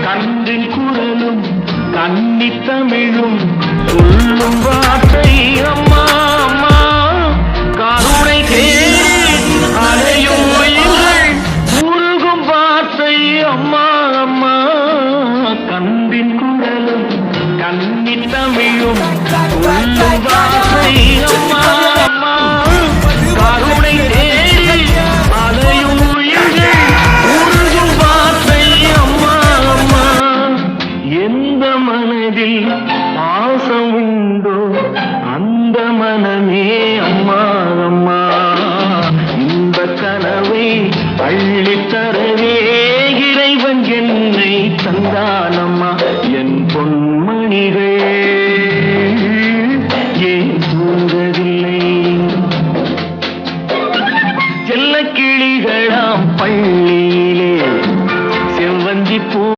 கன்றின் குரலும் கன்னி தமிழும் சொல்லும் வார்த்தை அம்மா அம்மா கருணை தேடி அலையும் உயிர்கள் உருகும் வார்த்தை அம்மா அம்மா கன்றின் குரலும் கன்னி தமிழும் சொல்லும் வார்த்தை